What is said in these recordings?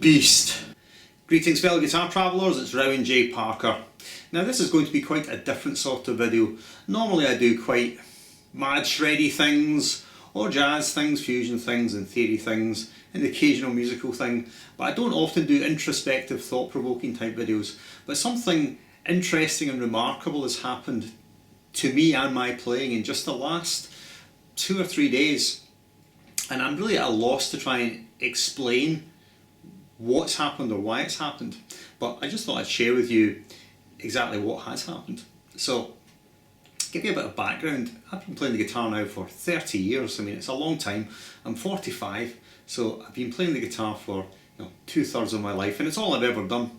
beast. Greetings fellow guitar travellers, it's Rowan J Parker. Now this is going to be quite a different sort of video. Normally I do quite mad shreddy things, or jazz things, fusion things and theory things, and the occasional musical thing, but I don't often do introspective, thought-provoking type videos. But something interesting and remarkable has happened to me and my playing in just the last 2 or 3 days, and I'm really at a loss to try and explain what's happened or why it's happened, but I just thought I'd share with you exactly what has happened. So, give you a bit of background. I've been playing the guitar now for 30 years. I mean, it's a long time. I'm 45, so I've been playing the guitar for 2/3 of my life, and it's all I've ever done.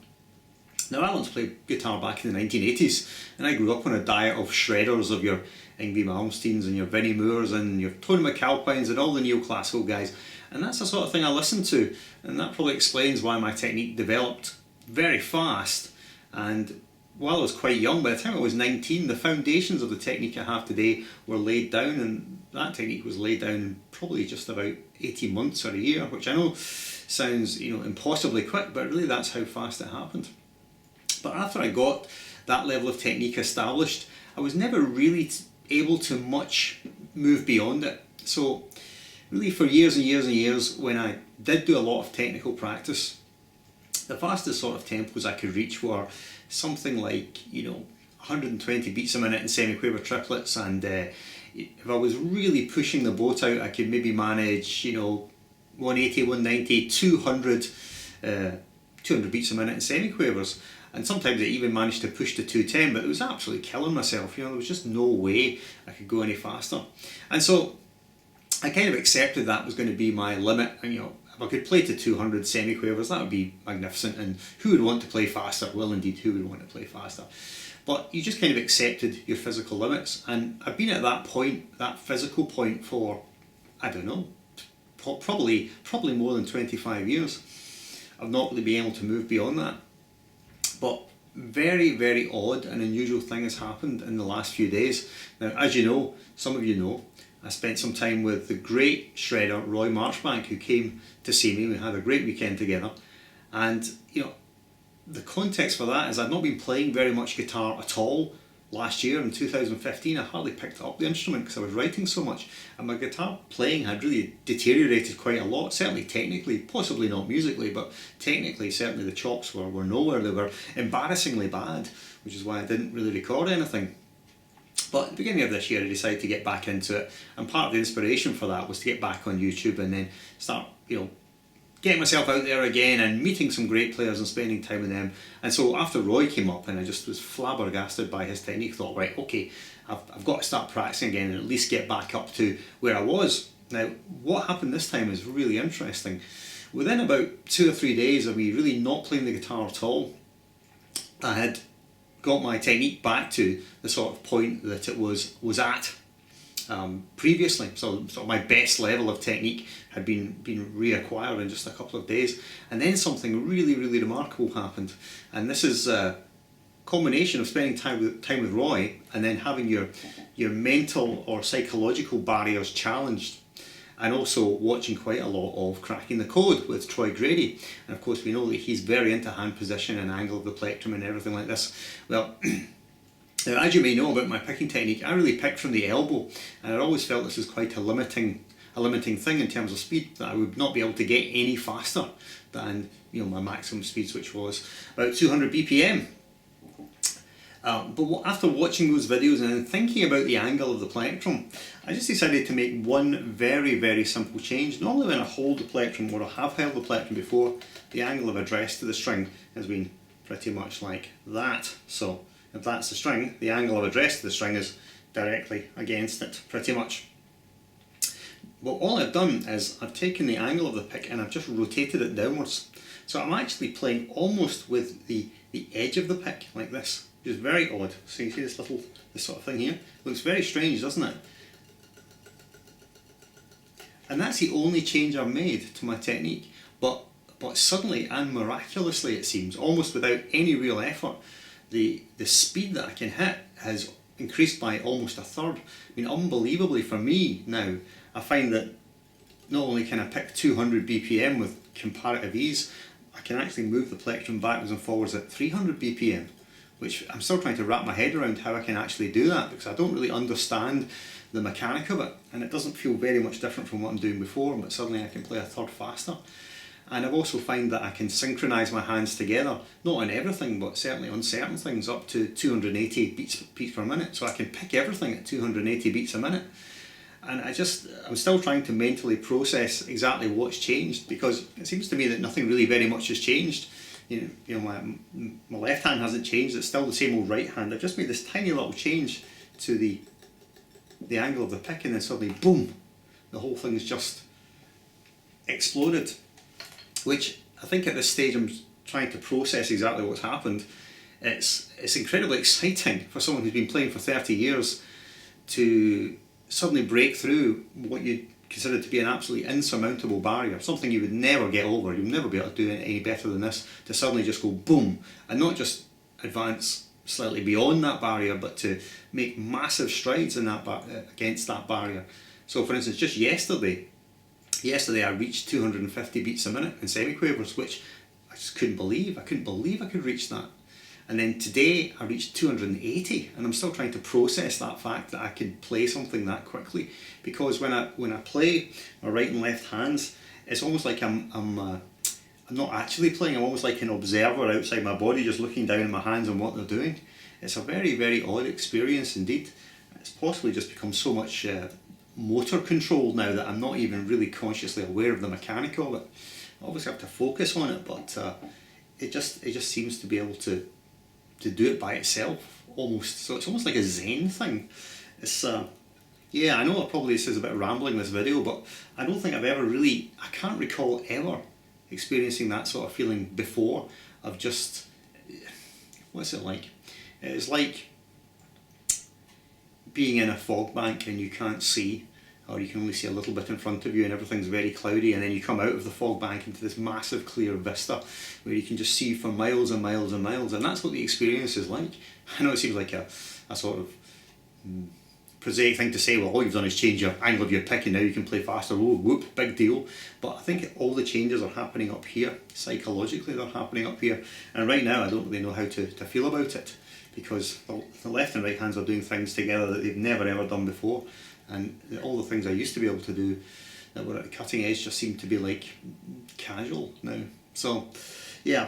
Now, I learned to play guitar back in the 1980s, and I grew up on a diet of shredders, of your Yngwie Malmsteens and your Vinnie Moores and your Tony McAlpines and all the neoclassical guys, and that's the sort of thing I listened to, and that probably explains why my technique developed very fast. And while I was quite young, by the time I was 19, the foundations of the technique I have today were laid down, and that technique was laid down in probably just about 18 months or a year, which I know sounds impossibly quick, but really that's how fast it happened. But after I got that level of technique established, I was never really able to much move beyond it. So really for years and years and years, when I did do a lot of technical practice, the fastest sort of tempos I could reach were something like 120 beats a minute in semi-quaver triplets, and if I was really pushing the boat out, I could maybe manage 180, 190, 200 beats a minute in semi-quavers, and sometimes I even managed to push to 210, but it was absolutely killing myself. There was just no way I could go any faster, and so I kind of accepted that was going to be my limit. And if I could play to 200 semi-quavers, that would be magnificent, and who would want to play faster? Well, indeed, who would want to play faster? But you just kind of accepted your physical limits, and I've been at that point, that physical point, for, I don't know, probably more than 25 years. I've not really been able to move beyond that. But very, very odd and unusual thing has happened in the last few days. Now, as you know, some of you know, I spent some time with the great shredder Roy Marchbank, who came to see me. We had a great weekend together, and the context for that is I'd not been playing very much guitar at all last year. In 2015 I hardly picked up the instrument because I was writing so much, and my guitar playing had really deteriorated quite a lot, certainly technically, possibly not musically, but technically certainly the chops were nowhere. They were embarrassingly bad, which is why I didn't really record anything. But at the beginning of this year I decided to get back into it, and part of the inspiration for that was to get back on YouTube and then start getting myself out there again and meeting some great players and spending time with them. And so after Roy came up, and I just was flabbergasted by his technique, thought, right, okay, I've got to start practicing again and at least get back up to where I was. Now, what happened this time is really interesting. Within about 2 or 3 days of me really not playing the guitar at all, I had got my technique back to the sort of point that it was at previously. So sort of my best level of technique had been reacquired in just a couple of days, and then something really, really remarkable happened. And this is a combination of spending time with Roy and then having your mental or psychological barriers challenged, and also watching quite a lot of Cracking the Code with Troy Grady. And of course we know that he's very into hand position and angle of the plectrum and everything like this. Well, now, as you may know about my picking technique, I really pick from the elbow, and I always felt this was quite a limiting thing in terms of speed, that I would not be able to get any faster than my maximum speeds, which was about 200 BPM. But after watching those videos and then thinking about the angle of the plectrum, I just decided to make one very, very simple change. Normally when I hold the plectrum, or I have held the plectrum before, the angle of address to the string has been pretty much like that. So if that's the string, the angle of address to the string is directly against it, pretty much. But all I've done is I've taken the angle of the pick and I've just rotated it downwards. So I'm actually playing almost with the edge of the pick, like this, which is very odd. So you see this sort of thing here? It looks very strange, doesn't it? And that's the only change I've made to my technique. But suddenly and miraculously, it seems, almost without any real effort, the speed that I can hit has increased by almost 1/3. I mean, unbelievably for me now, I find that not only can I pick 200 BPM with comparative ease, I can actually move the plectrum backwards and forwards at 300 BPM, which I'm still trying to wrap my head around how I can actually do that, because I don't really understand the mechanic of it, and it doesn't feel very much different from what I'm doing before, but suddenly I can play a third faster. And I've also found that I can synchronise my hands together, not on everything, but certainly on certain things, up to 280 beats per minute. So I can pick everything at 280 beats a minute. And I'm still trying to mentally process exactly what's changed, because it seems to me that nothing really very much has changed. My left hand hasn't changed, it's still the same old right hand. I've just made this tiny little change to the angle of the pick, and then suddenly, boom, the whole thing's just exploded. Which I think at this stage I'm trying to process exactly what's happened. It's incredibly exciting for someone who's been playing for 30 years to suddenly break through what you consider to be an absolutely insurmountable barrier, something you would never get over, you'll never be able to do it any better than this, to suddenly just go boom, and not just advance slightly beyond that barrier, but to make massive strides in that against that barrier. So for instance, just yesterday I reached 250 beats a minute in semiquavers, which I just couldn't believe. I couldn't believe I could reach that. And then today I reached 280, and I'm still trying to process that fact that I could play something that quickly. Because when I play my right and left hands, it's almost like I'm not actually playing. I'm almost like an observer outside my body, just looking down at my hands and what they're doing. It's a very, very odd experience indeed. It's possibly just become so much motor controlled now that I'm not even really consciously aware of the mechanic of it. I obviously have to focus on it, but it just seems to be able to do it by itself almost. So it's almost like a Zen thing. It's yeah, I know probably this is a bit rambling, this video, but I don't think I've ever really, I can't recall ever experiencing that sort of feeling before, of just, what's it like? It's like being in a fog bank and you can't see, or you can only see a little bit in front of you and everything's very cloudy, and then you come out of the fog bank into this massive clear vista where you can just see for miles and miles and miles, and that's what the experience is like. I know it seems like a sort of prosaic thing to say, well, all you've done is change your angle of your pick and now you can play faster, oh whoop, big deal. But I think all the changes are happening up here, psychologically they're happening up here, and right now I don't really know how to feel about it, because the left and right hands are doing things together that they've never ever done before, and all the things I used to be able to do that were at the cutting edge just seem to be like casual now. So yeah,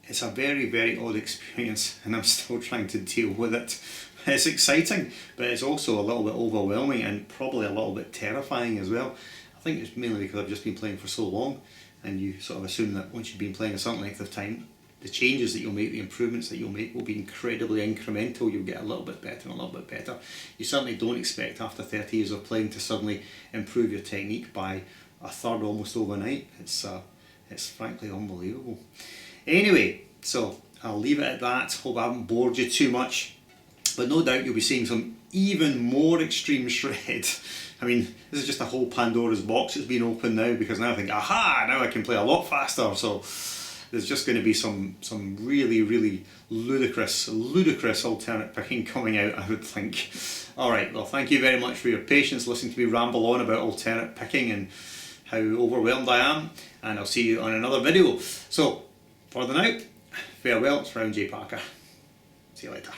it's a very, very odd experience, and I'm still trying to deal with it. It's exciting, but it's also a little bit overwhelming and probably a little bit terrifying as well. I think it's mainly because I've just been playing for so long, and you sort of assume that once you've been playing a certain length of time, the changes that you'll make, the improvements that you'll make will be incredibly incremental. You'll get a little bit better and a little bit better. You certainly don't expect after 30 years of playing to suddenly improve your technique by a third almost overnight. It's frankly unbelievable. Anyway, so I'll leave it at that. Hope I haven't bored you too much, but no doubt you'll be seeing some even more extreme shred. I mean, this is just a whole Pandora's box that's been opened now, because now I think, aha, now I can play a lot faster. So there's just going to be some really, really ludicrous alternate picking coming out, I would think. Alright, well, thank you very much for your patience listening to me ramble on about alternate picking and how overwhelmed I am, and I'll see you on another video. So, for the now, farewell, it's Round J Parker. See you later.